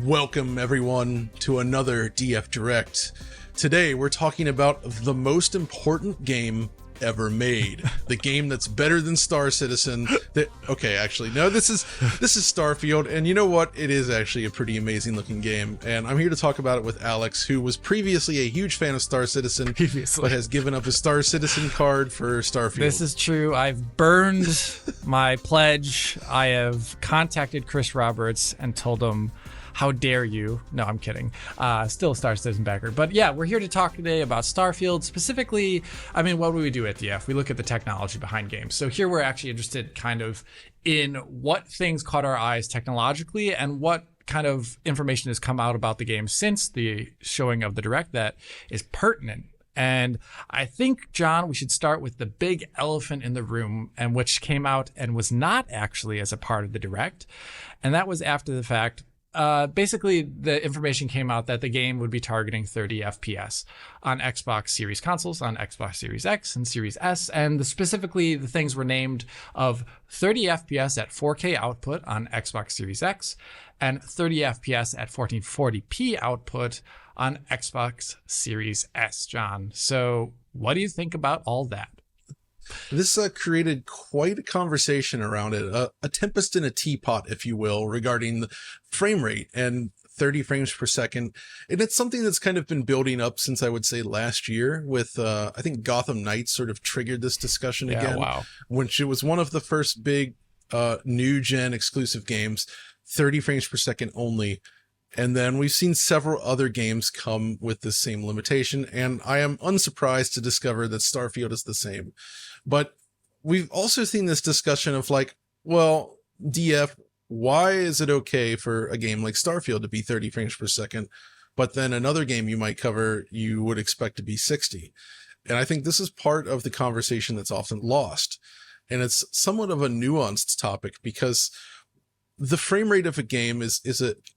Welcome, everyone, to another DF Direct. Today, we're talking about the most important game ever made. The game that's better than Star Citizen. No, this is Starfield, and you know what? It is actually a pretty amazing looking game, and I'm here to talk about it with Alex, who was previously a huge fan of Star Citizen, but has given up his Star Citizen card for Starfield. This is true. I've burned my pledge. I have contacted Chris Roberts and told him, how dare you? No, I'm kidding. Still a Star Citizen backer. But yeah, we're here to talk today about Starfield. Specifically, what do we do at DF? We look at the technology behind games. So here we're actually interested kind of in what things caught our eyes technologically and what kind of information has come out about the game since the showing of the Direct that is pertinent. And I think, John, we should start with the big elephant in the room, and which came out and was not actually as a part of the Direct. And that was after the fact. Basically, the information came out that the game would be targeting 30 FPS on Xbox Series consoles, on Xbox Series X and Series S, and specifically the things were named of 30 FPS at 4K output on Xbox Series X and 30 FPS at 1440p output on Xbox Series S, John. So what do you think about all that? This created quite a conversation around it, a tempest in a teapot, if you will, regarding the frame rate and 30 frames per second. And it's something that's kind of been building up since, I would say, last year with, I think Gotham Knights sort of triggered this discussion again. Wow. Which it was one of the first big new gen exclusive games, 30 frames per second only. And then we've seen several other games come with the same limitation, and I am unsurprised to discover that Starfield is the same. But we've also seen this discussion of like, well, DF, why is it okay for a game like Starfield to be 30 frames per second, but then another game you might cover, you would expect to be 60? And I think this is part of the conversation that's often lost. And it's somewhat of a nuanced topic because the frame rate of a game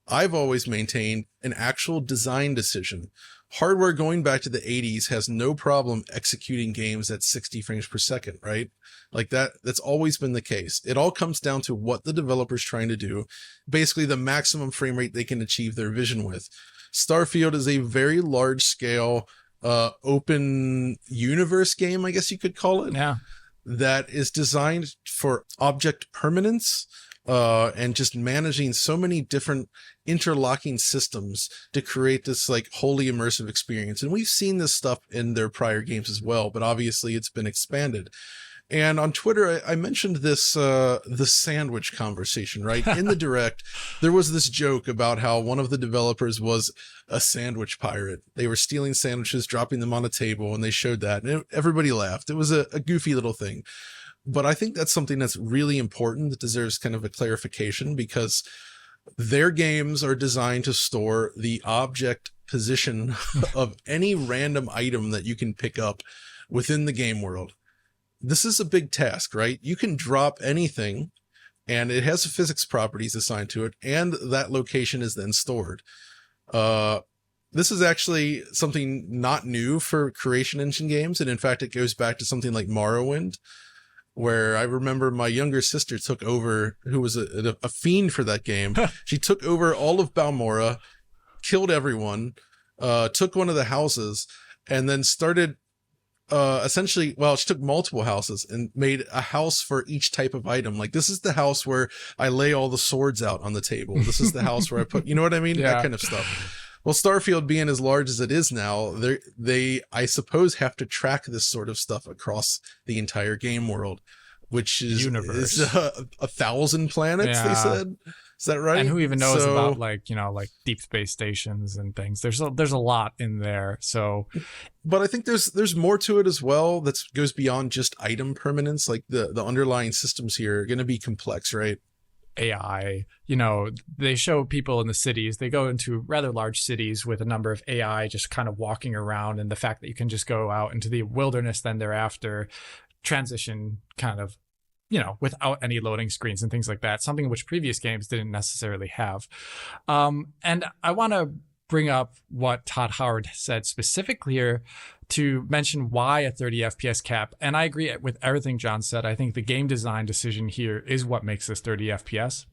I've always maintained, an actual design decision. Hardware going back to the 80s has no problem executing games at 60 frames per second, right? Like that's always been the case. It all comes down to what the developer's trying to do, basically the maximum frame rate they can achieve their vision with. Starfield is a very large scale, open universe game, I guess you could call it. Yeah. That is designed for object permanence, and just managing so many different interlocking systems to create this like wholly immersive experience. And we've seen this stuff in their prior games as well, but obviously it's been expanded. And on Twitter, I mentioned this, the sandwich conversation, right? In the Direct, there was this joke about how one of the developers was a sandwich pirate. They were stealing sandwiches, dropping them on a table, and they showed that, and everybody laughed. It was a goofy little thing. But I think that's something that's really important that deserves kind of a clarification, because their games are designed to store the object position of any random item that you can pick up within the game world. This is a big task, right? You can drop anything and it has physics properties assigned to it, and that location is then stored. This is actually something not new for Creation Engine games. And in fact, it goes back to something like Morrowind, where I remember my younger sister took over, who was a fiend for that game. She took over all of Balmora, killed everyone, took one of the houses, and then started she took multiple houses and made a house for each type of item. Like, this is the house where I lay all the swords out on the table. This is the house where I put, you know what I mean? Yeah. That kind of stuff. Well, Starfield being as large as it is now, they, I suppose, have to track this sort of stuff across the entire game world, which is 1,000 planets, they said. Is that right? And who even knows about like deep space stations and things? There's a lot in there. So, but I think there's more to it as well that goes beyond just item permanence. Like the underlying systems here are going to be complex, right? AI, they show people in the cities, they go into rather large cities with a number of AI just kind of walking around, and the fact that you can just go out into the wilderness then thereafter, transition kind of, without any loading screens and things like that, something which previous games didn't necessarily have. And I want to bring up what Todd Howard said specifically here to mention why a 30 FPS cap. And I agree with everything John said. I think the game design decision here is what makes this 30 FPS.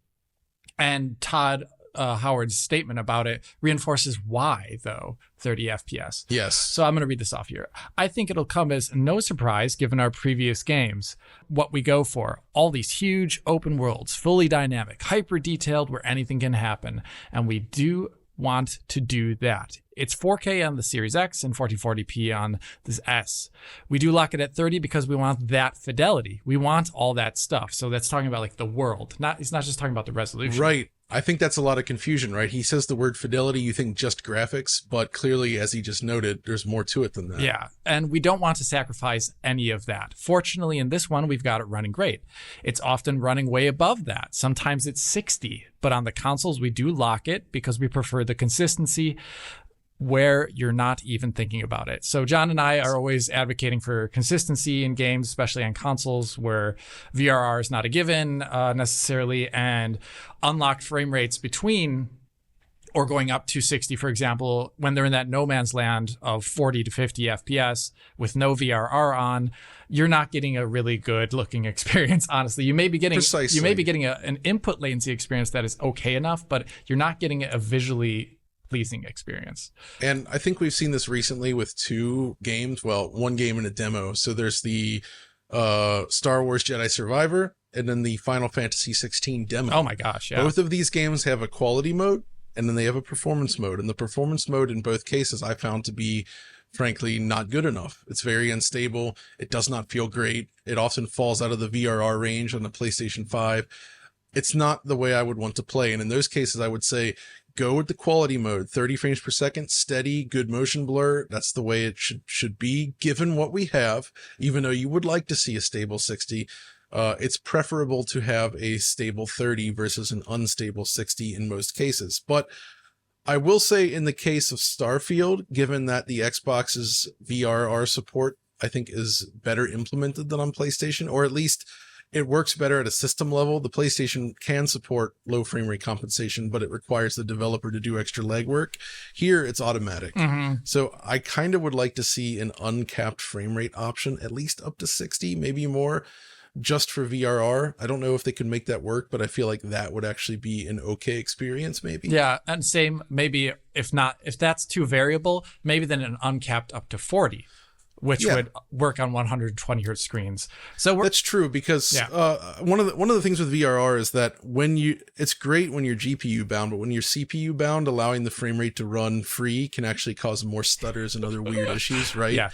And Todd Howard's statement about it reinforces why, though, 30 FPS. Yes. So I'm going to read this off here. I think it'll come as no surprise, given our previous games, what we go for. All these huge open worlds, fully dynamic, hyper detailed, where anything can happen. And we do want to do that. It's 4K on the Series X and 1440p on this S. We do lock it at 30 because we want that fidelity. We want all that stuff. So that's talking about like the world. It's not just talking about the resolution. Right. I think that's a lot of confusion, right? He says the word fidelity, you think just graphics, but clearly, as he just noted, there's more to it than that. Yeah, and we don't want to sacrifice any of that. Fortunately, in this one, we've got it running great. It's often running way above that. Sometimes it's 60, but on the consoles, we do lock it because we prefer the consistency where you're not even thinking about it. So John and I are always advocating for consistency in games, especially on consoles where VRR is not a given necessarily, and unlocked frame rates between or going up to 60, for example, when they're in that no man's land of 40 to 50 FPS with no VRR on, you're not getting a really good looking experience, honestly. You may be getting an input latency experience that is okay enough, but you're not getting a visually pleasing experience. And I think we've seen this recently with two games. Well, one game and a demo. So there's the Star Wars Jedi Survivor and then the Final Fantasy 16 demo. Oh my gosh, yeah. Both of these games have a quality mode and then they have a performance mode. And the performance mode in both cases I found to be, frankly, not good enough. It's very unstable. It does not feel great. It often falls out of the VRR range on the PlayStation 5. It's not the way I would want to play. And in those cases, I would say, go with the quality mode, 30 frames per second, steady, good motion blur. That's the way it should be, given what we have. Even though you would like to see a stable 60, it's preferable to have a stable 30 versus an unstable 60 in most cases. But I will say in the case of Starfield, given that the Xbox's VRR support, I think, is better implemented than on PlayStation, or at least it works better at a system level. The PlayStation can support low frame rate compensation, but it requires the developer to do extra legwork. Here, it's automatic. Mm-hmm. So I kind of would like to see an uncapped frame rate option, at least up to 60, maybe more, just for VRR. I don't know if they could make that work, but I feel like that would actually be an okay experience, maybe. Yeah, and same, maybe if that's too variable, maybe then an uncapped up to 40. Which would work on 120 hertz screens. So that's true, because one of the things with VRR is that it's great when you're GPU bound, but when you're CPU bound, allowing the frame rate to run free can actually cause more stutters and other weird issues, right? Yeah.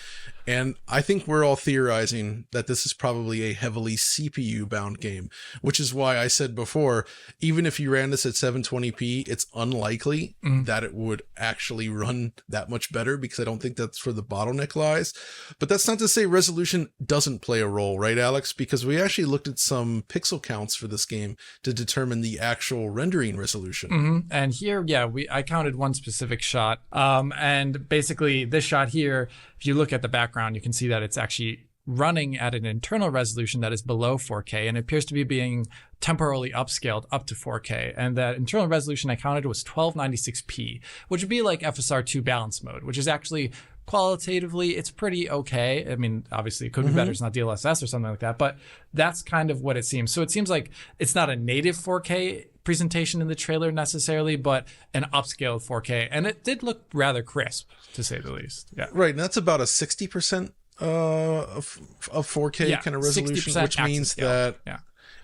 And I think we're all theorizing that this is probably a heavily CPU bound game, which is why I said before, even if you ran this at 720p, it's unlikely that it would actually run that much better, because I don't think that's where the bottleneck lies. But that's not to say resolution doesn't play a role, right, Alex? Because we actually looked at some pixel counts for this game to determine the actual rendering resolution. Mm-hmm. And here, I counted one specific shot. And basically this shot here, if you look at the background, you can see that it's actually running at an internal resolution that is below 4K, and it appears to be being temporarily upscaled up to 4K. And that internal resolution I counted was 1296p, which would be like FSR2 balance mode, which is actually qualitatively, it's pretty okay. I mean, obviously it could be better. It's not DLSS or something like that, but that's kind of what it seems. So it seems like it's not a native 4K presentation in the trailer necessarily, but an upscaled 4K. And it did look rather crisp, to say the least. Yeah. Right. And that's about a 60% of 4K kind of resolution, which means that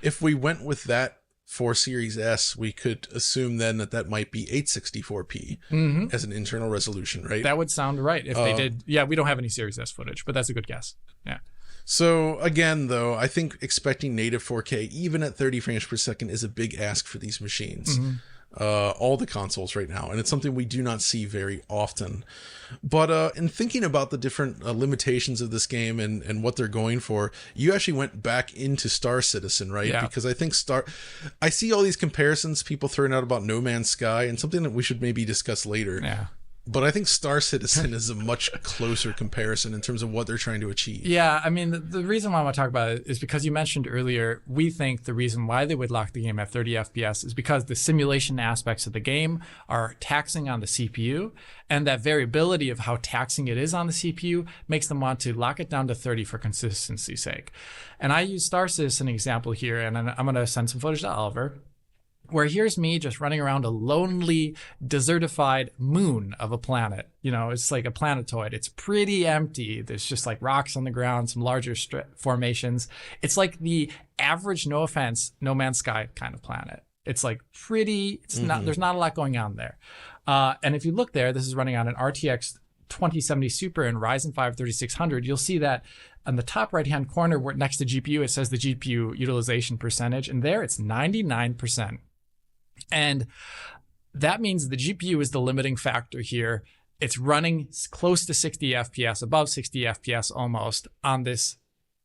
if we went with that for Series S, we could assume then that might be 864p as an internal resolution, right? That would sound right if they did. Yeah, we don't have any Series S footage, but that's a good guess. Yeah. So again, though, I think expecting native 4K, even at 30 frames per second, is a big ask for these machines. All the consoles right now, and it's something we do not see very often. But in thinking about the different limitations of this game and what they're going for, you actually went back into Star Citizen, right? Yeah. Because I think I see all these comparisons people throwing out about No Man's Sky, and something that we should maybe discuss later. Yeah. But I think Star Citizen is a much closer comparison in terms of what they're trying to achieve. Yeah, I mean, the reason why I want to talk about it is because you mentioned earlier, we think the reason why they would lock the game at 30 FPS is because the simulation aspects of the game are taxing on the CPU, and that variability of how taxing it is on the CPU makes them want to lock it down to 30 for consistency's sake. And I use Star Citizen example here, and I'm going to send some footage to Oliver. where here's me just running around a lonely, desertified moon of a planet. You know, it's like a planetoid. It's pretty empty. There's just like rocks on the ground, some larger formations. It's like the average, no offense, No Man's Sky kind of planet. It's like pretty, it's not, there's not a lot going on there. And if you look there, this is running on an RTX 2070 Super and Ryzen 5 3600. You'll see that on the top right-hand corner, where next to GPU, it says the GPU utilization percentage, and there it's 99%. And that means the GPU is the limiting factor here. It's running close to 60 FPS, above 60 FPS almost on this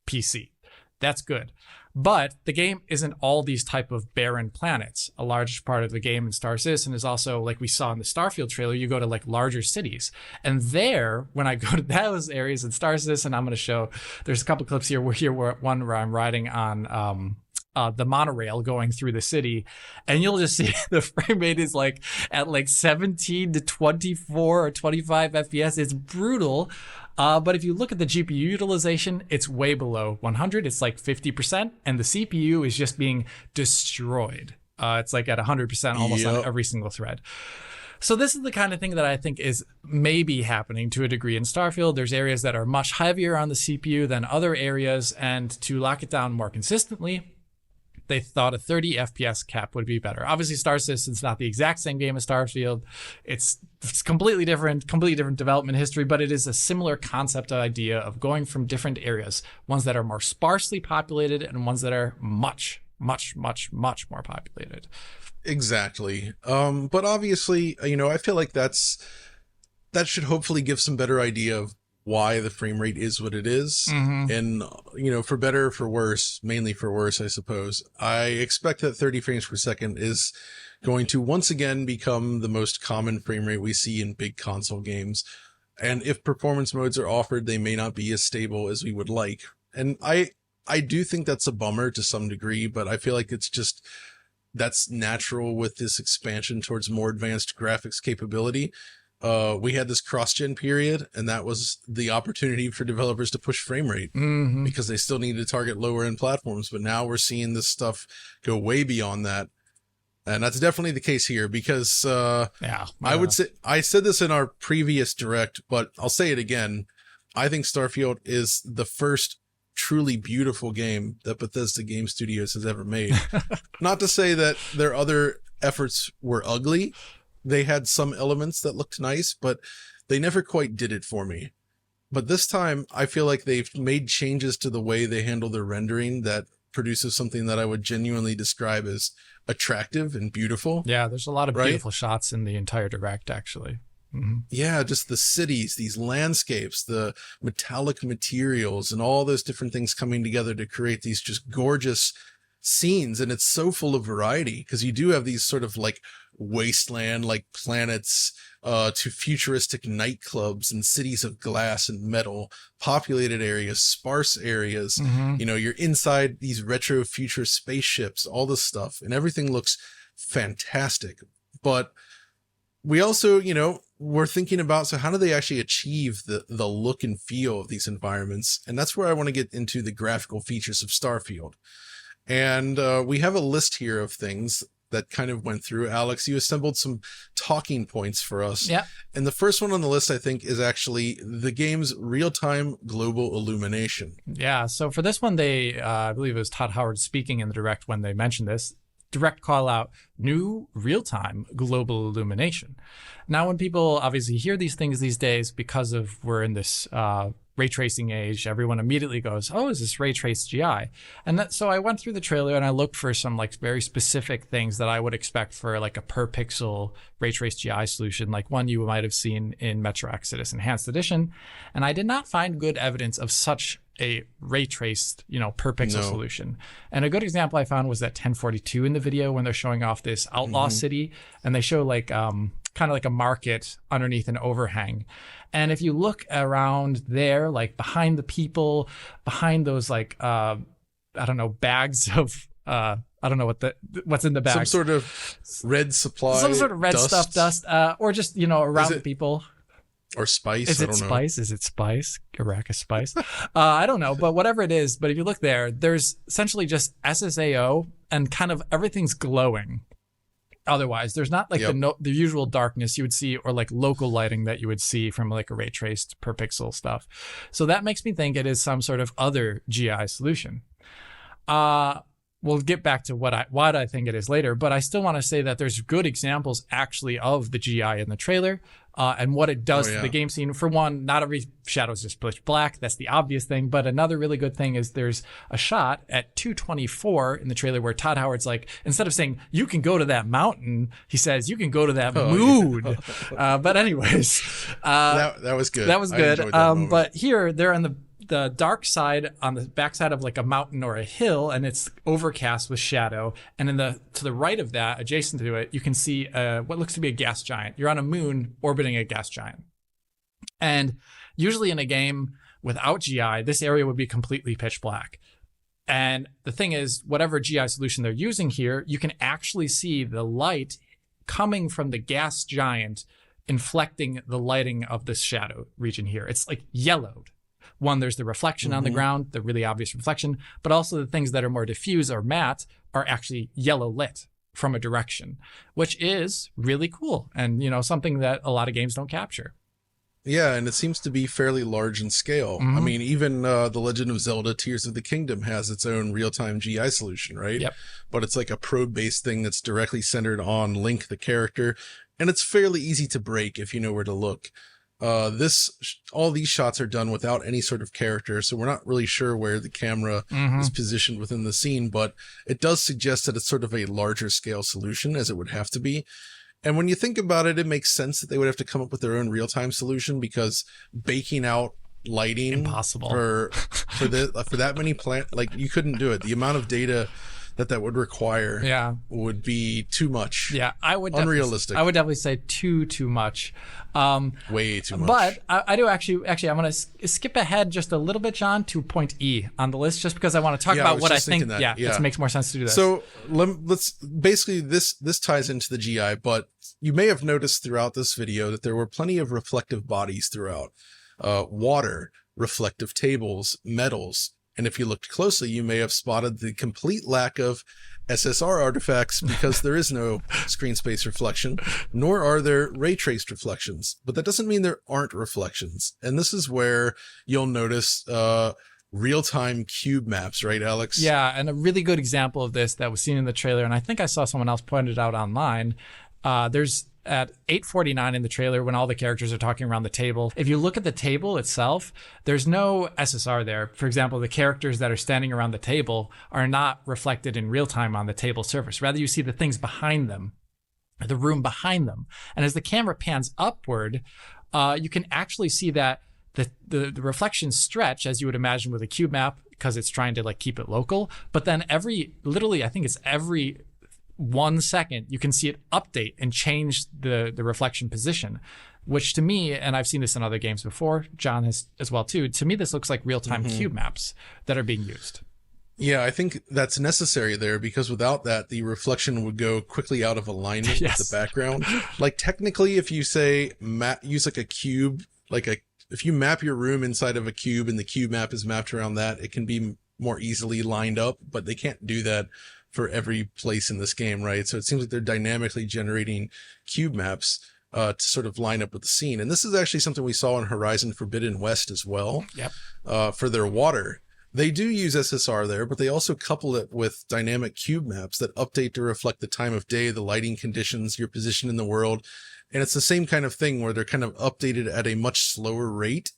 PC. That's good. But the game isn't all these type of barren planets. A large part of the game in Star Citizen is also, like we saw in the Starfield trailer, you go to like larger cities. And there, when I go to those areas in Star Citizen, I'm going to show, there's a couple clips here where one where I'm riding on the monorail going through the city, and you'll just see the frame rate is like at like 17 to 24 or 25 FPS. It's brutal. But if you look at the GPU utilization, it's way below 100. It's like 50%, and the CPU is just being destroyed. It's like at 100% almost on every single thread. So this is the kind of thing that I think is maybe happening to a degree in Starfield. There's areas that are much heavier on the CPU than other areas, and to lock it down more consistently, they thought a 30 FPS cap would be better. Obviously, Star Citizen's not the exact same game as Starfield. It's completely different development history, but it is a similar concept idea of going from different areas, ones that are more sparsely populated and ones that are much, much, much, much more populated. Exactly. But obviously, you know, I feel like that should hopefully give some better idea of why the frame rate is what it is. And, you know, for better or for worse, mainly for worse, I suppose, I expect that 30 frames per second is going to once again become the most common frame rate we see in big console games. And if performance modes are offered, they may not be as stable as we would like. And I do think that's a bummer to some degree, but I feel like it's just, that's natural with this expansion towards more advanced graphics capability. We had this cross-gen period, and that was the opportunity for developers to push frame rate because they still need to target lower-end platforms. But now we're seeing this stuff go way beyond that. And that's definitely the case here because I would say, I said this in our previous direct, but I'll say it again. I think Starfield is the first truly beautiful game that Bethesda Game Studios has ever made. Not to say that their other efforts were ugly. They had some elements that looked nice, but they never quite did it for me. But this time, I feel like they've made changes to the way they handle their rendering that produces something that I would genuinely describe as attractive and beautiful. Yeah, there's a lot of beautiful shots in the entire Direct, actually. Yeah, just the cities, these landscapes, the metallic materials, and all those different things coming together to create these just gorgeous scenes. And it's so full of variety because you do have these sort of like wasteland like planets to futuristic nightclubs and cities of glass and metal, populated areas, sparse areas. You know, you're inside these retro future spaceships, all this stuff, and everything looks fantastic. But we also, you know, we're thinking about, so how do they actually achieve the look and feel of these environments? And that's where I want to get into the graphical features of Starfield. And we have a list here of things that kind of went through. Alex, you assembled some talking points for us. Yeah. And the first one on the list, I think, is actually the game's real-time global illumination. Yeah. So for this one, they, I believe it was Todd Howard speaking in the Direct when they mentioned this. Direct call out, new real-time global illumination. Now, when people obviously hear these things these days, because of we're in this ray tracing age, everyone immediately goes, oh, is this ray traced GI? And so I went through the trailer and I looked for some like very specific things that I would expect for like a per pixel ray traced GI solution, like one you might have seen in Metro Exodus Enhanced Edition. And I did not find good evidence of such a ray traced, you know, per pixel solution. And a good example I found was that 1042 in the video when they're showing off this outlaw city, and they show like kind of like a market underneath an overhang. And if you look around there, like behind the people, behind those like I don't know, bags of I don't know what's in the bag. Some sort of red supply, some sort of red dust, or just, you know, around the people. Or spice. Is it spice? Is it spice? Arrakis spice? I don't know, but whatever it is. But if you look there, there's essentially just SSAO and kind of everything's glowing. otherwise. There's not like Yep. the usual darkness you would see, or like local lighting that you would see from like a ray traced per pixel stuff. So that makes me think it is some sort of other GI solution. We'll get back to what I think it is later, but I still want to say that there's good examples actually of the GI in the trailer, and what it does to the game scene. For one, not every shadow is just pitch black. That's the obvious thing. But another really good thing is there's a shot at 2:24 in the trailer where Todd Howard's like, instead of saying, you can go to that mountain, he says, you can go to that moon. But anyways. That was good. That was good. I enjoyed that moment. But here, they're on the dark side, on the backside of like a mountain or a hill, and it's overcast with shadow. And to the right of that, adjacent to it, you can see what looks to be a gas giant. You're on a moon orbiting a gas giant. And usually in a game without GI, this area would be completely pitch black. And the thing is, whatever GI solution they're using here, you can actually see the light coming from the gas giant inflecting the lighting of this shadow region here. It's like yellowed. One, there's the reflection on the ground, the really obvious reflection, but also the things that are more diffuse or matte are actually yellow lit from a direction, which is really cool. And, something that a lot of games don't capture. Yeah, and it seems to be fairly large in scale. I mean, even The Legend of Zelda Tears of the Kingdom has its own real-time GI solution, right? Yep. But it's like a probe-based thing that's directly centered on Link, the character, and it's fairly easy to break if you know where to look. All these shots are done without any sort of character, so we're not really sure where the camera is positioned within the scene, but it does suggest that it's sort of a larger scale solution, as it would have to be. And when you think about it, it makes sense that they would have to come up with their own real-time solution, because baking out lighting impossible for that many you couldn't do it. The amount of data that would require would be too much. Yeah, unrealistic. I would definitely say too much. Way too much. But I do actually I'm going to skip ahead just a little bit, John, to point E on the list, just because I want to talk about what I think. It makes more sense to do this. So let's basically this ties into the GI, but you may have noticed throughout this video that there were plenty of reflective bodies throughout. Water, reflective tables, metals. And if you looked closely, you may have spotted the complete lack of SSR artifacts, because there is no screen space reflection, nor are there ray traced reflections. But that doesn't mean there aren't reflections. And this is where you'll notice real-time cube maps, right, Alex? Yeah, and a really good example of this that was seen in the trailer, and I think I saw someone else point it out online. There's at 8:49 in the trailer, when all the characters are talking around the table, if you look at the table itself, there's no SSR there. For example, the characters that are standing around the table are not reflected in real time on the table surface. Rather, you see the things behind them, the room behind them. And as the camera pans upward, you can actually see that the reflections stretch, as you would imagine with a cube map, because it's trying to keep it local. But then every 1 second, you can see it update and change the reflection position, which to me, and I've seen this in other games before, John has as well too, to me this looks like real-time cube maps that are being used. Yeah, I think that's necessary there, because without that, the reflection would go quickly out of alignment with the background. Technically, if you say use a cube, if you map your room inside of a cube and the cube map is mapped around that, it can be more easily lined up, but they can't do that for every place in this game, right? So it seems like they're dynamically generating cube maps to sort of line up with the scene. And this is actually something we saw in Horizon Forbidden West as well. Yep. For their water. They do use SSR there, but they also couple it with dynamic cube maps that update to reflect the time of day, the lighting conditions, your position in the world. And it's the same kind of thing where they're kind of updated at a much slower rate,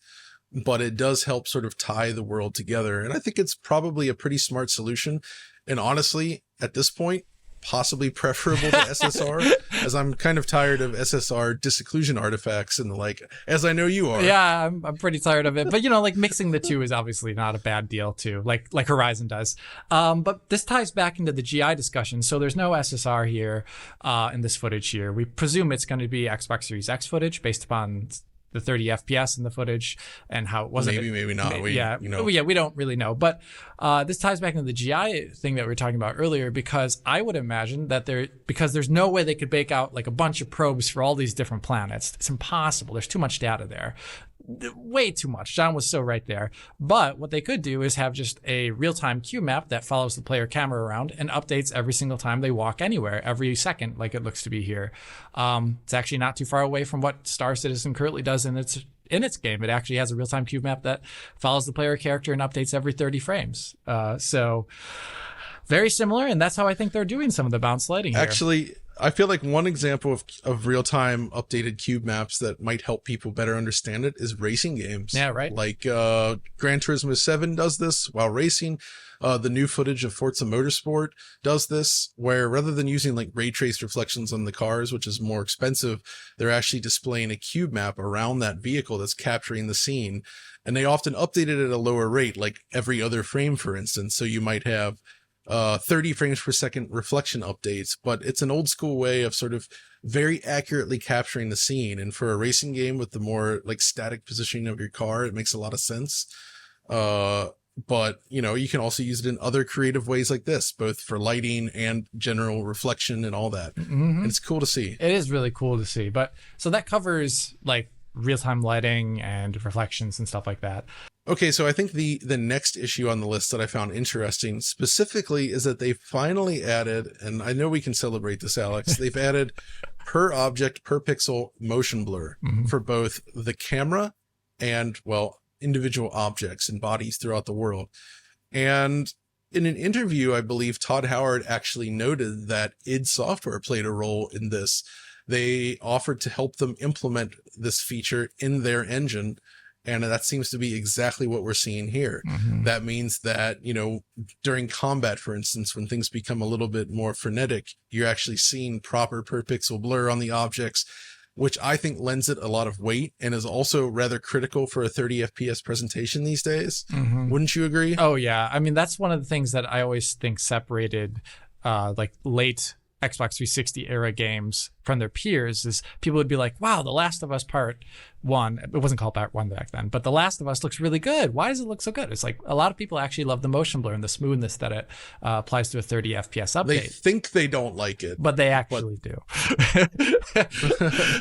but it does help sort of tie the world together. And I think it's probably a pretty smart solution. And honestly, at this point, possibly preferable to SSR, as I'm kind of tired of SSR disocclusion artifacts and the like, as I know you are. Yeah, I'm pretty tired of it. But, mixing the two is obviously not a bad deal, too, like Horizon does. But this ties back into the GI discussion. So there's no SSR here in this footage here. We presume it's going to be Xbox Series X footage based upon the 30 FPS in the footage and how it wasn't. Maybe not. We don't really know. But this ties back into the GI thing that we were talking about earlier, because I would imagine that because there's no way they could bake out a bunch of probes for all these different planets. It's impossible. There's too much data there. way too much. John was so right there. But what they could do is have just a real-time cube map that follows the player camera around and updates every single time they walk anywhere, every second, like it looks to be here. It's actually not too far away from what Star Citizen currently does in its game. It actually has a real-time cube map that follows the player character and updates every 30 frames. So very similar, and that's how I think they're doing some of the bounce lighting here. Actually, I feel like one example of real-time updated cube maps that might help people better understand it is racing games. Yeah, right. Like Gran Turismo 7 does this while racing. The new footage of Forza Motorsport does this, where rather than using like ray traced reflections on the cars, which is more expensive, they're actually displaying a cube map around that vehicle that's capturing the scene. And they often update it at a lower rate, like every other frame, for instance. So you might have 30 frames per second reflection updates, but it's an old school way of sort of very accurately capturing the scene. And for a racing game with the more like static positioning of your car, it makes a lot of sense. But you know, you can also use it in other creative ways like this, both for lighting and general reflection and all that. And it's cool to see. It is really cool to see. But so that covers like real-time lighting and reflections and stuff like that. Okay, so I think the next issue on the list that I found interesting specifically is that they finally added, and I know we can celebrate this, Alex, they've added per object, per pixel motion blur for both the camera and, well, individual objects and bodies throughout the world. And in an interview, I believe Todd Howard actually noted that id Software played a role in this. They offered to help them implement this feature in their engine. And that seems to be exactly what we're seeing here. That means that, you know, during combat, for instance, when things become a little bit more frenetic, you're actually seeing proper per pixel blur on the objects, which I think lends it a lot of weight and is also rather critical for a 30 FPS presentation these days. Wouldn't you agree? Oh, yeah. I mean, that's one of the things that I always think separated like late Xbox 360 era games from their peers is people would be like, wow, The Last of Us Part 1, it wasn't called Part 1 back then, but The Last of Us looks really good. Why does it look so good? It's like a lot of people actually love the motion blur and the smoothness that it applies to a 30 FPS update. They think they don't like it. But they actually do.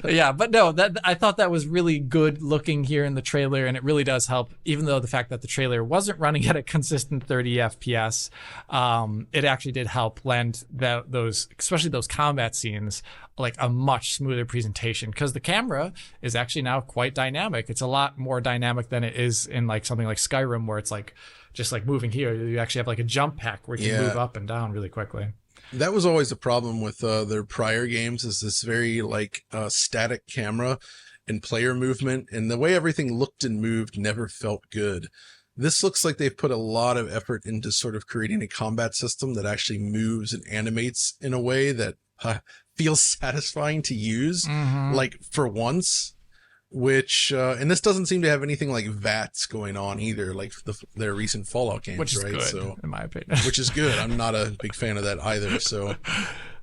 Yeah, but no, I thought that was really good looking here in the trailer, and it really does help, even though the fact that the trailer wasn't running at a consistent 30 FPS, it actually did help lend those, especially those combat scenes, like a much smoother presentation, because the camera is actually now quite dynamic. It's a lot more dynamic than it is in like something like Skyrim, where it's like just like moving here. You actually have like a jump pack where you can move up and down really quickly. That was always a problem with their prior games, is this very like static camera and player movement, and the way everything looked and moved never felt good. This looks like they've put a lot of effort into sort of creating a combat system that actually moves and animates in a way that feels satisfying to use, like for once, which, and this doesn't seem to have anything like VATS going on either, like their recent Fallout games, which is right? good, so, in my opinion. Which is good. I'm not a big fan of that either. So,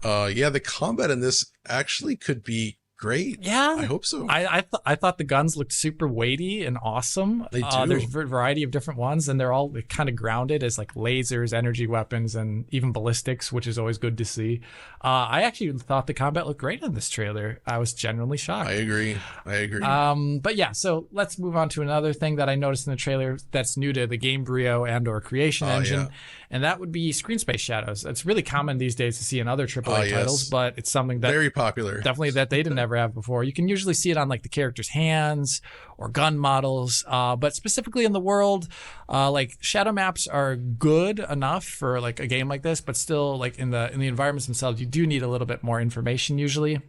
yeah, the combat in this actually could be great. Yeah, I hope so. I thought the guns looked super weighty and awesome. They do. There's a variety of different ones, and they're all kind of grounded as like lasers, energy weapons, and even ballistics, which is always good to see. I actually thought the combat looked great in this trailer. I was genuinely shocked. I agree. But yeah, so let's move on to another thing that I noticed in the trailer that's new to the Gamebryo and/or Creation Engine, and that would be screen space shadows. It's really common these days to see in other AAA titles, but it's something that very popular. Definitely that they didn't ever have before. You can usually see it on like the character's hands or gun models, but specifically in the world, like shadow maps are good enough for like a game like this, but still like in the environments themselves, you do need a little bit more information usually.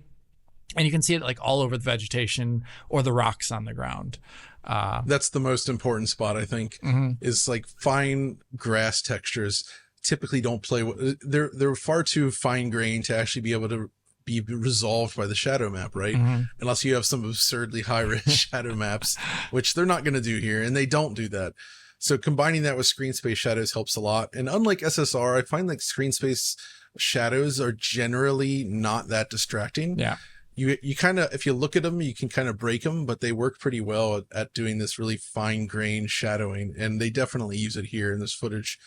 And you can see it like all over the vegetation or the rocks on the ground. That's the most important spot, I think, is like fine grass textures typically don't play. They're far too fine grained to actually be able to be resolved by the shadow map, right? Unless you have some absurdly high res shadow maps, which they're not going to do here, and they don't do that. So combining that with screen space shadows helps a lot. And unlike SSR, I find like screen space shadows are generally not that distracting. Yeah. You kind of, if you look at them, you can kind of break them, but they work pretty well at doing this really fine grained shadowing. And they definitely use it here in this footage.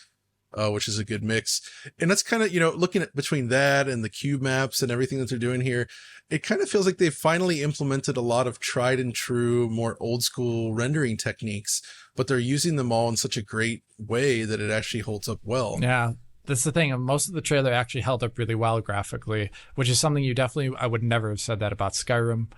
which is a good mix. And that's kind of, looking at between that and the cube maps and everything that they're doing here, it kind of feels like they've finally implemented a lot of tried and true, more old school rendering techniques, but they're using them all in such a great way that it actually holds up well. Yeah. That's the thing. Most of the trailer actually held up really well graphically, which is something I would never have said that about Skyrim.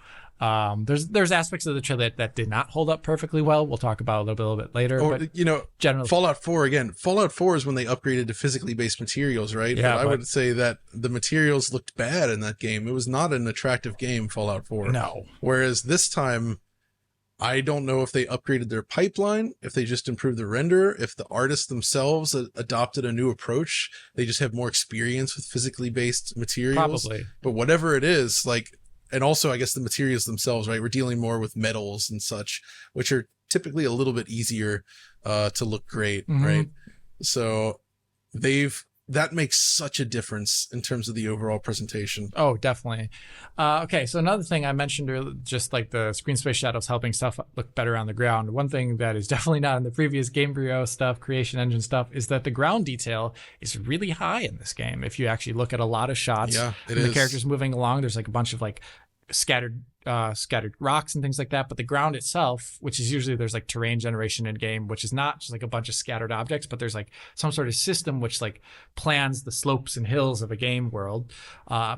There's aspects of the trailer that did not hold up perfectly well. We'll talk about a little bit later. Or, but generally, Fallout 4 again. Fallout 4 is when they upgraded to physically based materials, right? Yeah, but I would say that the materials looked bad in that game. It was not an attractive game, Fallout 4. No. Whereas this time, I don't know if they upgraded their pipeline, if they just improved the render, if the artists themselves adopted a new approach. They just have more experience with physically based materials. Probably. But whatever it is, and also I guess the materials themselves, right? We're dealing more with metals and such, which are typically a little bit easier to look great, right? So that makes such a difference in terms of the overall presentation. Oh, definitely. Okay, so another thing I mentioned earlier, just like the screen space shadows helping stuff look better on the ground. One thing that is definitely not in the previous Gamebryo stuff, Creation Engine stuff, is that the ground detail is really high in this game. If you actually look at a lot of shots, the characters moving along, there's like a bunch of like scattered rocks and things like that, but the ground itself, which is usually there's like terrain generation in game, which is not just like a bunch of scattered objects, but there's like some sort of system which like plans the slopes and hills of a game world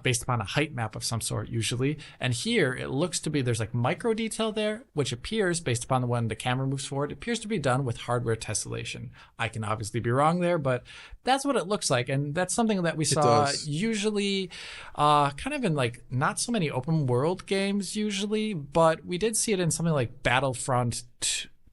based upon a height map of some sort usually. And here it looks to be there's like micro detail there, which appears based upon the when the camera moves forward, it appears to be done with hardware tessellation. I can obviously be wrong there, but that's what it looks like. And that's something that we saw usually kind of in like not so many open world games usually, but we did see it in something like Battlefront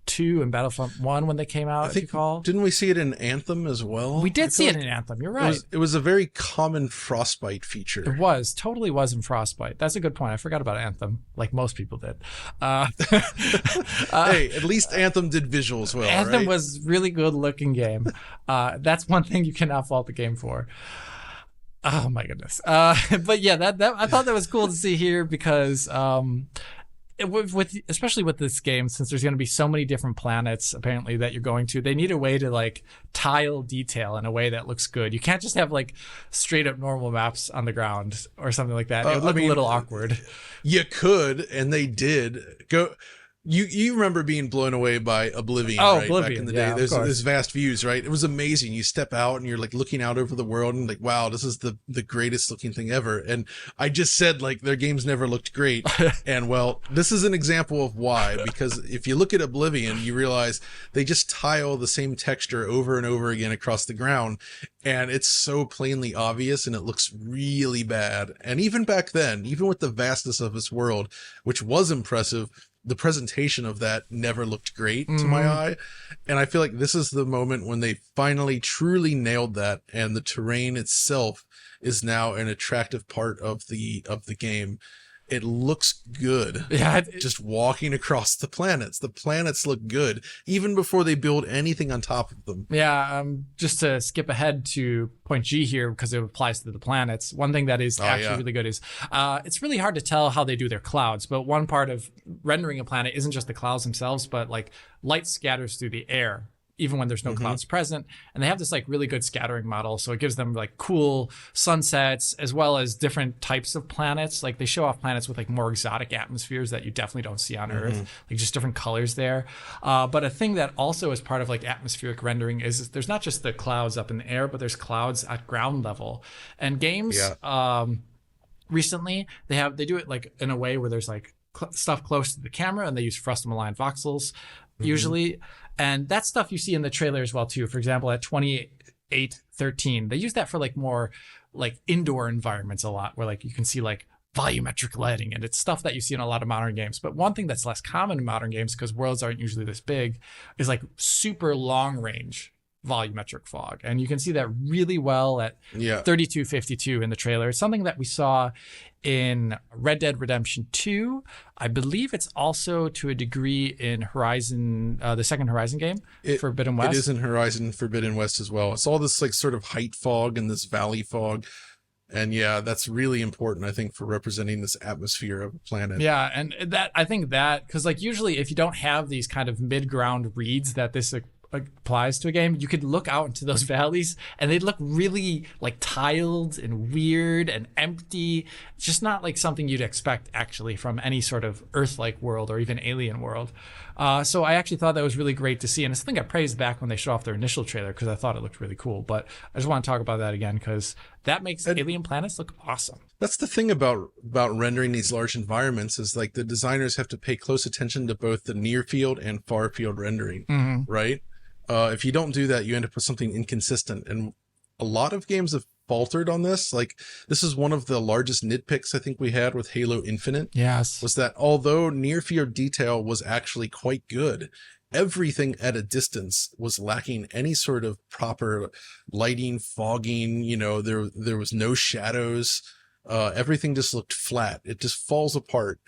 2 and Battlefront 1 when they came out, if you recall. Didn't we see it in Anthem as well? We did see it in Anthem, you're right. It was a very common Frostbite feature. It totally was in Frostbite. That's a good point. I forgot about Anthem, like most people did. Hey, at least Anthem did visuals well, Anthem was really good looking game. That's one thing you cannot fault the game for. Oh my goodness. But yeah, that I thought that was cool to see here because especially with this game, since there's going to be so many different planets apparently that you're going to, they need a way to like tile detail in a way that looks good. You can't just have like straight up normal maps on the ground or something like that. It would look a little awkward. You could, and they did go. You remember being blown away by Oblivion, right? Oblivion, back in the day. There's vast views, right? It was amazing. You step out and you're like looking out over the world and like, wow, this is the greatest looking thing ever. And I just said like their games never looked great. And well, this is an example of why, because if you look at Oblivion, you realize they just tile the same texture over and over again across the ground. And it's so plainly obvious and it looks really bad. And even back then, even with the vastness of this world, which was impressive, the presentation of that never looked great to my eye. And I feel like this is the moment when they finally truly nailed that. And the terrain itself is now an attractive part of the game. It looks good. Yeah, just walking across the planets. The planets look good, even before they build anything on top of them. Yeah, just to skip ahead to point G here, because it applies to the planets. One thing that is really good is it's really hard to tell how they do their clouds, but one part of rendering a planet isn't just the clouds themselves, but like light scatters through the air even when there's no clouds present. And they have this like really good scattering model. So it gives them like cool sunsets as well as different types of planets. Like they show off planets with like more exotic atmospheres that you definitely don't see on Earth, like just different colors there. But a thing that also is part of like atmospheric rendering is there's not just the clouds up in the air, but there's clouds at ground level. And games recently, they do it like in a way where there's like stuff close to the camera and they use frustum aligned voxels usually. And that stuff you see in the trailer as well too. For example, at 2813, they use that for like more like indoor environments a lot, where like you can see like volumetric lighting, and it's stuff that you see in a lot of modern games. But one thing that's less common in modern games, because worlds aren't usually this big, is like super long range volumetric fog. And you can see that really well at 3252 in the trailer. It's something that we saw in Red Dead Redemption 2. I believe it's also to a degree in Horizon, the second Horizon game, Forbidden West. It is in Horizon Forbidden West as well. It's all this like sort of height fog and this valley fog. And yeah, that's really important, I think, for representing this atmosphere of a planet. Yeah, and that I think that because like usually if you don't have these kind of mid-ground reads that this applies to a game, you could look out into those valleys and they'd look really like tiled and weird and empty. It's just not like something you'd expect actually from any sort of Earth-like world or even alien world. So I actually thought that was really great to see, and it's something I praised back when they showed off their initial trailer because I thought it looked really cool. But I just want to talk about that again because that makes alien planets look awesome. That's the thing about rendering these large environments is like the designers have to pay close attention to both the near field and far field rendering, right? If you don't do that, you end up with something inconsistent. And a lot of games have faltered on this. Like, this is one of the largest nitpicks I think we had with Halo Infinite. Yes. Was that although near field detail was actually quite good, everything at a distance was lacking any sort of proper lighting, fogging, there was no shadows. Everything just looked flat. It just falls apart.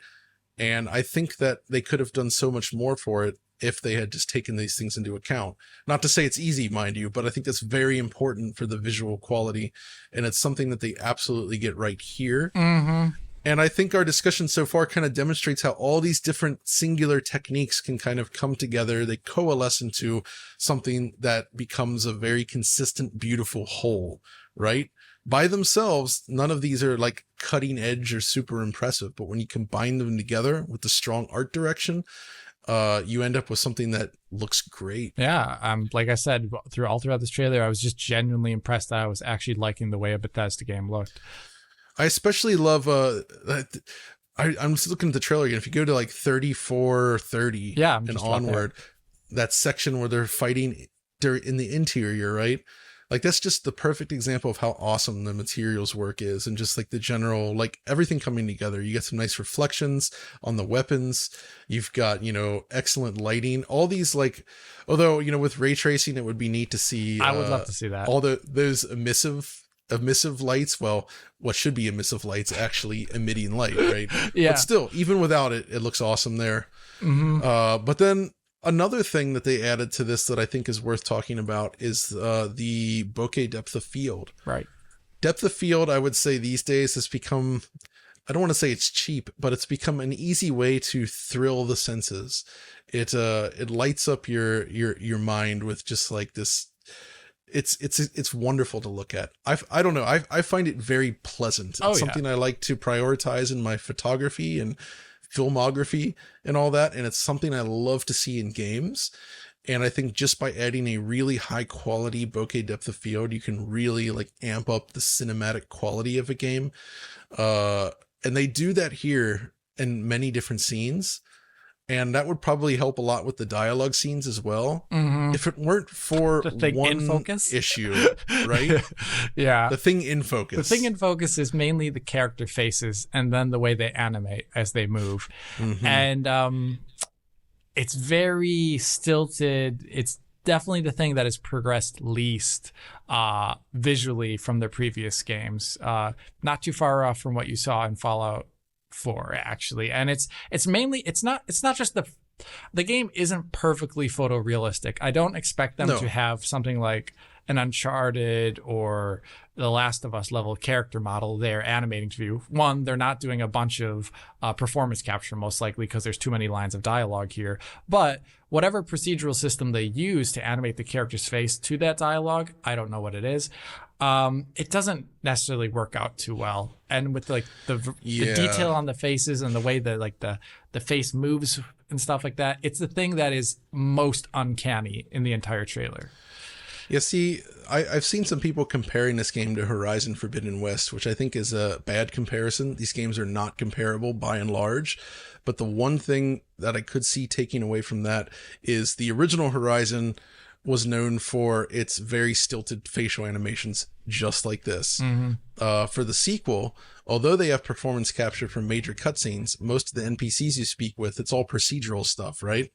And I think that they could have done so much more for it if they had just taken these things into account. Not to say it's easy, mind you, but I think that's very important for the visual quality. And it's something that they absolutely get right here. Mm-hmm. And I think our discussion so far kind of demonstrates how all these different singular techniques can kind of come together. They coalesce into something that becomes a very consistent, beautiful whole, right? By themselves, none of these are like cutting edge or super impressive, but when you combine them together with the strong art direction, you end up with something that looks great. Yeah, like I said, throughout this trailer, I was just genuinely impressed that I was actually liking the way a Bethesda game looked. I especially love, I'm just looking at the trailer again. If you go to like 34:30 and onward, that section where they're fighting in the interior, right? Like, that's just the perfect example of how awesome the materials work is, and just like the general, like everything coming together. You get some nice reflections on the weapons. You've got, excellent lighting, all these, like, although, with ray tracing, it would be neat to see. I would love to see that. All those emissive lights. Well, what should be emissive lights actually emitting light, right? Yeah. But still, even without it, it looks awesome there. Mm-hmm. But then another thing that they added to this that I think is worth talking about is the bokeh depth of field. Right. Depth of field, I would say these days has become, I don't want to say it's cheap, but it's become an easy way to thrill the senses. It lights up your mind with just like this. It's wonderful to look at. I don't know. I find it very pleasant. It's something I like to prioritize in my photography and filmography and all that. And it's something I love to see in games. And I think just by adding a really high quality bokeh depth of field, you can really like amp up the cinematic quality of a game. And they do that here in many different scenes. And that would probably help a lot with the dialogue scenes as well. Mm-hmm. If it weren't for the thing one in focus issue, right? Yeah. The thing in focus. The thing in focus is mainly the character faces and then the way they animate as they move. Mm-hmm. And it's very stilted. It's definitely the thing that has progressed least visually from their previous games. Not too far off from what you saw in Fallout 4, actually. And it's mainly, it's not just the game isn't perfectly photorealistic. I don't expect them to have something like an Uncharted or The Last of Us level character model they're animating to you. One, they're not doing a bunch of performance capture, most likely because there's too many lines of dialogue here. But whatever procedural system they use to animate the character's face to that dialogue, I don't know what it is. It doesn't necessarily work out too well. And with like the detail on the faces and the way that like the face moves and stuff like that, it's the thing that is most uncanny in the entire trailer. Yeah, see, I've seen some people comparing this game to Horizon Forbidden West, which I think is a bad comparison. These games are not comparable by and large. But the one thing that I could see taking away from that is the original Horizon was known for its very stilted facial animations, just like this. Mm-hmm. For the sequel, although they have performance capture from major cutscenes, most of the NPCs you speak with, it's all procedural stuff, right?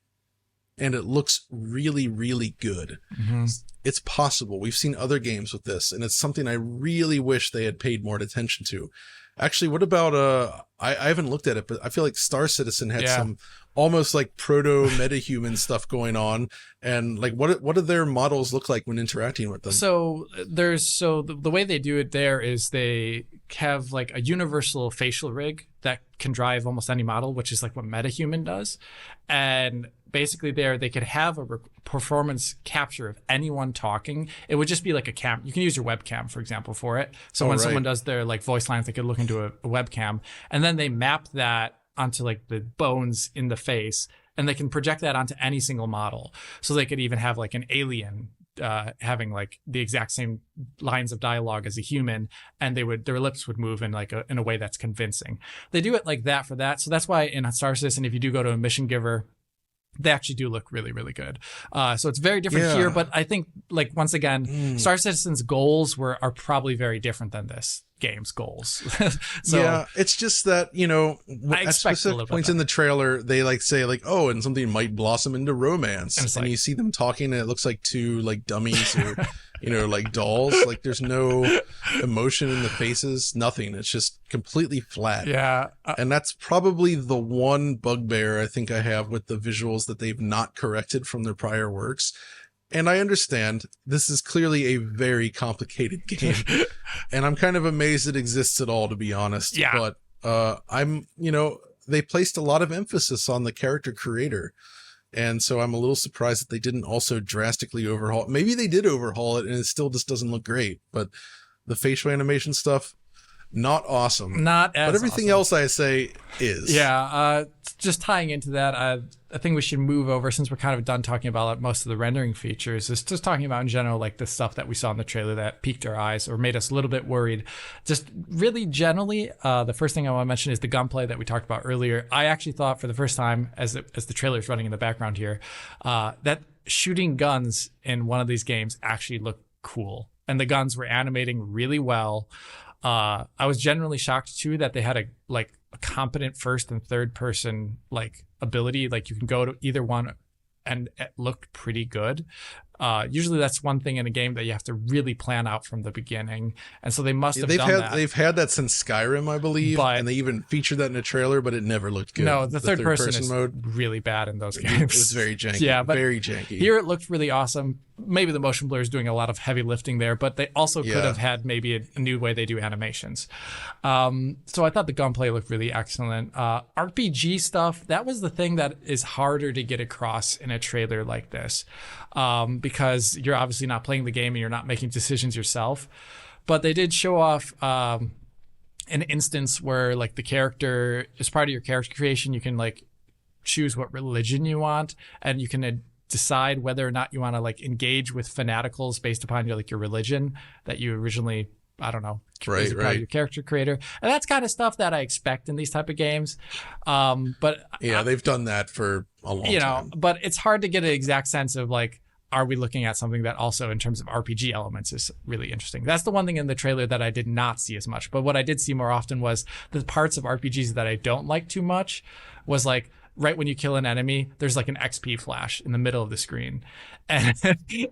And it looks really, really good. Mm-hmm. It's possible. We've seen other games with this, and it's something I really wish they had paid more attention to. Actually, what about, I haven't looked at it, but I feel like Star Citizen had some almost like proto-metahuman stuff going on. And like, what do their models look like when interacting with them? So the way they do it there is they have like a universal facial rig that can drive almost any model, which is like what MetaHuman does. And basically they could have a performance capture of anyone talking. It would just be like a cam. You can use your webcam, for example, for it. So when someone does their like voice lines, they could look into a webcam, and then they map that onto like the bones in the face, and they can project that onto any single model. So they could even have like an alien having like the exact same lines of dialogue as a human, and their lips would move in like in a way that's convincing. They do it like that for that. So that's why in Star Citizen, if you do go to a mission giver, they actually do look really, really good. So it's very different here, but I think like once again, Star Citizen's goals are probably very different than this game's goals. So yeah, it's just that, you know, at specific points in the trailer, they like say like, oh, and something might blossom into romance, and you see them talking, and it looks like two like dummies or you know, like dolls. Like there's no emotion in the faces, nothing. It's just completely flat. Yeah, and that's probably the one bugbear I think I have with the visuals that they've not corrected from their prior works. And I understand this is clearly a very complicated game, and I'm kind of amazed it exists at all, to be honest. Yeah. But you know, they placed a lot of emphasis on the character creator, and so I'm a little surprised that they didn't also drastically overhaul it. Maybe they did overhaul it, and it still just doesn't look great. But the facial animation stuff, not awesome. Not as But everything awesome. else I say is. Yeah, just tying into that, I think we should move over, since we're kind of done talking about most of the rendering features, is just talking about in general like the stuff that we saw in the trailer that piqued our eyes or made us a little bit worried. Just really generally, the first thing I want to mention is the gunplay that we talked about earlier. I actually thought for the first time, as the trailer is running in the background here, that shooting guns in one of these games actually looked cool, and the guns were animating really well. I was generally shocked too that they had a competent first and third person like ability. Like you can go to either one, and it looked pretty good. Usually that's one thing in a game that you have to really plan out from the beginning, and so they must have done that. They've had that since Skyrim, I believe, and they even featured that in a trailer, but it never looked good. No, the third person mode really bad in those games. It was very janky. Yeah, but very janky. Here it looked really awesome. Maybe the motion blur is doing a lot of heavy lifting there, but they also could have had maybe a new way they do animations. So I thought the gunplay looked really excellent. RPG stuff, that was the thing that is harder to get across in a trailer like this, because you're obviously not playing the game and you're not making decisions yourself. But they did show off an instance where like the character, as part of your character creation, you can like choose what religion you want, and you can decide whether or not you want to like engage with fanaticals based upon your religion that you originally, I don't know, part of your character creator. And that's kind of stuff that I expect in these type of games. But yeah, they've done that for a long time. But it's hard to get an exact sense of like, are we looking at something that also in terms of RPG elements is really interesting? That's the one thing in the trailer that I did not see as much. But what I did see more often was the parts of RPGs that I don't like too much was like, right when you kill an enemy, there's like an XP flash in the middle of the screen, and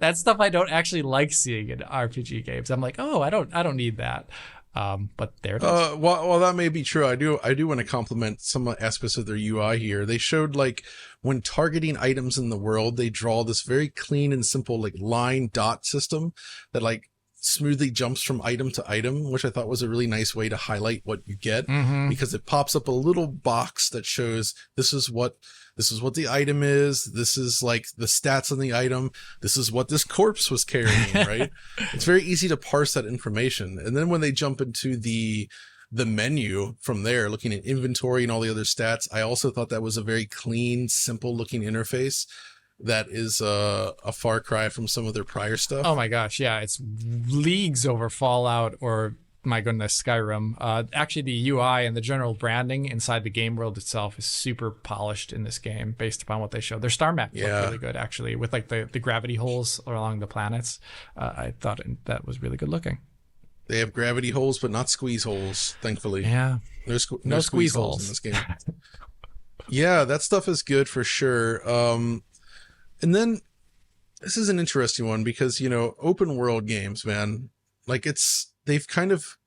that's stuff I don't actually like seeing in RPG games. I'm like, oh, I don't need that. But there it is. Well, that may be true. I do want to compliment some aspects of their UI here. They showed like when targeting items in the world, they draw this very clean and simple like line dot system that like smoothly jumps from item to item, which I thought was a really nice way to highlight what you get, because it pops up a little box that shows this is what the item is. This is like the stats on the item. This is what this corpse was carrying, right? It's very easy to parse that information. And then when they jump into the menu from there, looking at inventory and all the other stats, I also thought that was a very clean, simple looking interface. That is a far cry from some of their prior stuff. Oh my gosh, yeah, it's leagues over Fallout or, my goodness, Skyrim. Actually, the UI and the general branding inside the game world itself is super polished in this game based upon what they showed. Their star map looked really good, actually, with like the gravity holes along the planets. I thought that was really good looking. They have gravity holes, but not squeeze holes, thankfully. Yeah. No squeeze holes in this game. Yeah, that stuff is good for sure. And then this is an interesting one because, you know, open world games, man, like they've kind of,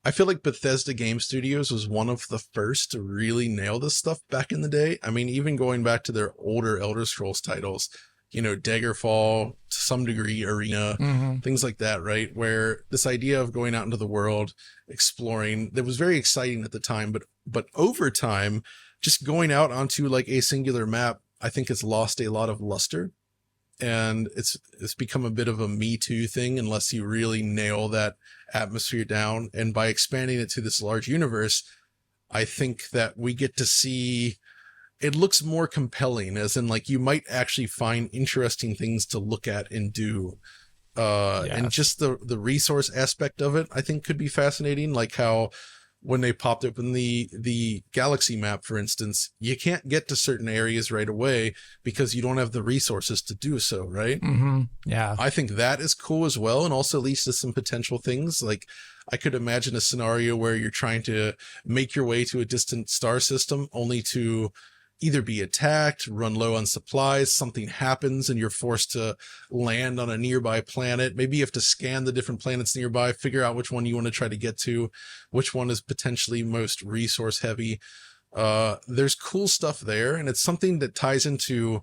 I feel like Bethesda Game Studios was one of the first to really nail this stuff back in the day. I mean, even going back to their older Elder Scrolls titles, you know, Daggerfall, to some degree, Arena, things like that, right? Where this idea of going out into the world, exploring, that was very exciting at the time, but over time, just going out onto like a singular map, I think it's lost a lot of luster, and it's become a bit of a Me Too thing unless you really nail that atmosphere down. And by expanding it to this large universe, I think that we get to see it looks more compelling, as in like you might actually find interesting things to look at and do. And just the resource aspect of it, I think could be fascinating. Like how when they popped open the galaxy map, for instance, you can't get to certain areas right away because you don't have the resources to do so, right? Mm-hmm. Yeah. I think that is cool as well, and also leads to some potential things. Like I could imagine a scenario where you're trying to make your way to a distant star system only to either be attacked, run low on supplies, something happens and you're forced to land on a nearby planet. Maybe you have to scan the different planets nearby, figure out which one you want to try to get to, which one is potentially most resource heavy. There's cool stuff there, and it's something that ties into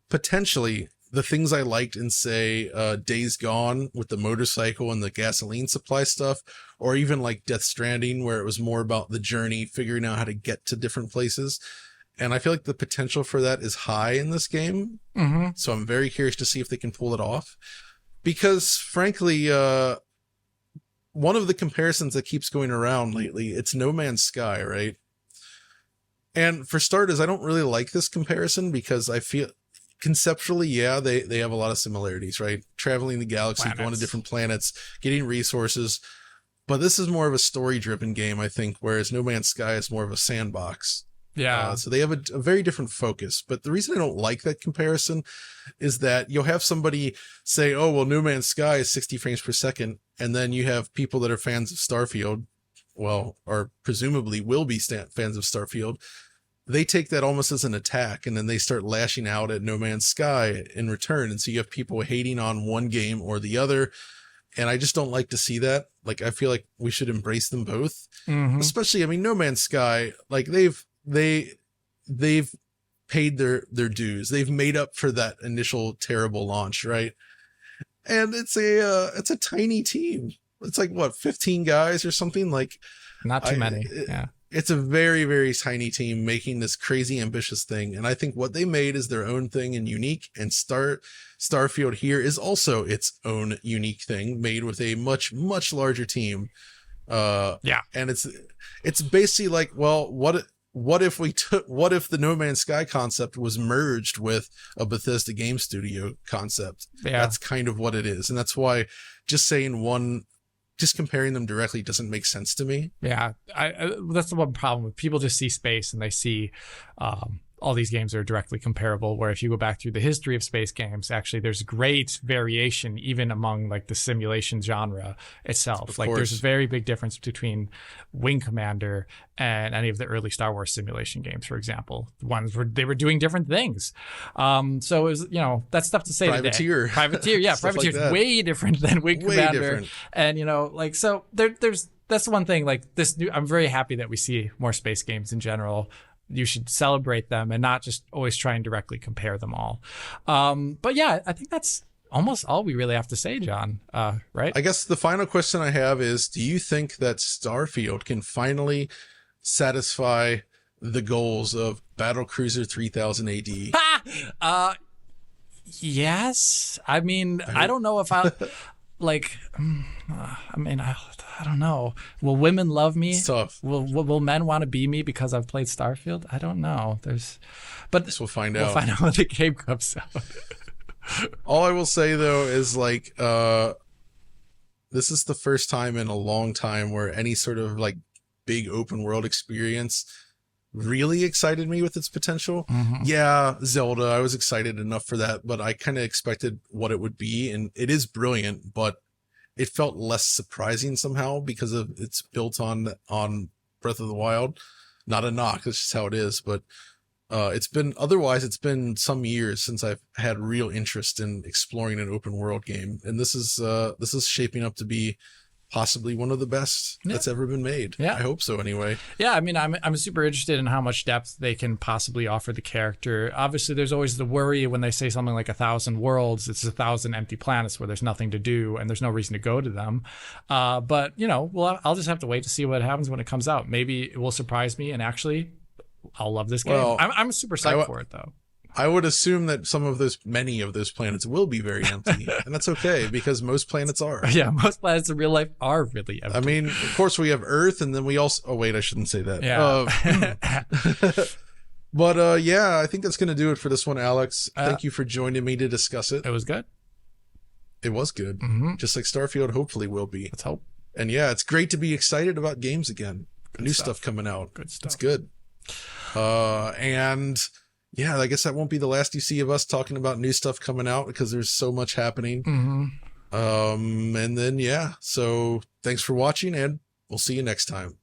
potentially the things I liked in, say, Days Gone with the motorcycle and the gasoline supply stuff, or even like Death Stranding, where it was more about the journey, figuring out how to get to different places. And I feel like the potential for that is high in this game. Mm-hmm. So I'm very curious to see if they can pull it off. Because frankly, one of the comparisons that keeps going around lately, it's No Man's Sky, right? And for starters, I don't really like this comparison because I feel conceptually, yeah, they have a lot of similarities, right? Traveling the galaxy, going to different planets, getting resources. But this is more of a story-driven game, I think, whereas No Man's Sky is more of a sandbox. Yeah. So they have a very different focus. But the reason I don't like that comparison is that you'll have somebody say, oh, well, No Man's Sky is 60 frames per second. And then you have people that are fans of Starfield, well, or presumably will be fans of Starfield. They take that almost as an attack, and then they start lashing out at No Man's Sky in return. And so you have people hating on one game or the other. And I just don't like to see that. Like, I feel like we should embrace them both. Mm-hmm. Especially, I mean, No Man's Sky, like they've paid their dues. They've made up for that initial terrible launch, right? And it's a tiny team. It's like what, 15 guys or something? Like not too many. Yeah. It's a very, very tiny team making this crazy ambitious thing. And I think what they made is their own thing and unique. And Starfield here is also its own unique thing made with a much, much larger team. Yeah. And it's basically like, well, what if the No Man's Sky concept was merged with a Bethesda game studio concept? Yeah. That's kind of what it is. And that's why just comparing them directly doesn't make sense to me. Yeah. That's the one problem with people just see space and they see, all these games are directly comparable, where if you go back through the history of space games, actually there's great variation even among like the simulation genre itself. Of like course. There's a very big difference between Wing Commander and any of the early Star Wars simulation games, for example. The ones where they were doing different things. So it was, that's stuff to say Privateer. today. Privateer, yeah. Privateer is way different than Wing Commander. Different. And, so there's that's the one thing, like this new, I'm very happy that we see more space games in general. You should celebrate them and not just always try and directly compare them all. But yeah, I think that's almost all we really have to say, John. Right? I guess the final question I have is, do you think that Starfield can finally satisfy the goals of Battlecruiser 3000 AD? Yes. I mean, I don't know if I I don't know. Will women love me? It's tough. Will men want to be me because I've played Starfield? I don't know. But we'll find out. We'll find out when the game comes out. All I will say though is like, this is the first time in a long time where any sort of like big open world experience really excited me with its potential. Mm-hmm. Yeah, Zelda, I was excited enough for that, but I kind of expected what it would be, and it is brilliant, but it felt less surprising somehow because of it's built on Breath of the Wild. Not a knock, that's just how it is, but it's been some years since I've had real interest in exploring an open world game, and this is shaping up to be possibly one of the best that's ever been made. Yeah. I hope so anyway. Yeah, I mean, I'm super interested in how much depth they can possibly offer the character. Obviously, there's always the worry when they say something like 1,000 worlds, it's 1,000 empty planets where there's nothing to do and there's no reason to go to them. But, I'll just have to wait to see what happens when it comes out. Maybe it will surprise me and actually I'll love this game. Well, I'm super psyched for it, though. I would assume that many of those planets will be very empty, and that's okay because most planets are. Yeah, most planets in real life are really empty. I mean, of course, we have Earth, and then we also. Oh wait, I shouldn't say that. Yeah. But yeah, I think that's going to do it for this one, Alex. Thank you for joining me to discuss it. It was good. It was good. Mm-hmm. Just like Starfield hopefully will be. Let's hope. And yeah, it's great to be excited about games again. Good New stuff. stuff coming out. Good stuff. It's good. And yeah, I guess that won't be the last you see of us talking about new stuff coming out because there's so much happening. Mm-hmm. And then yeah, so thanks for watching, and we'll see you next time.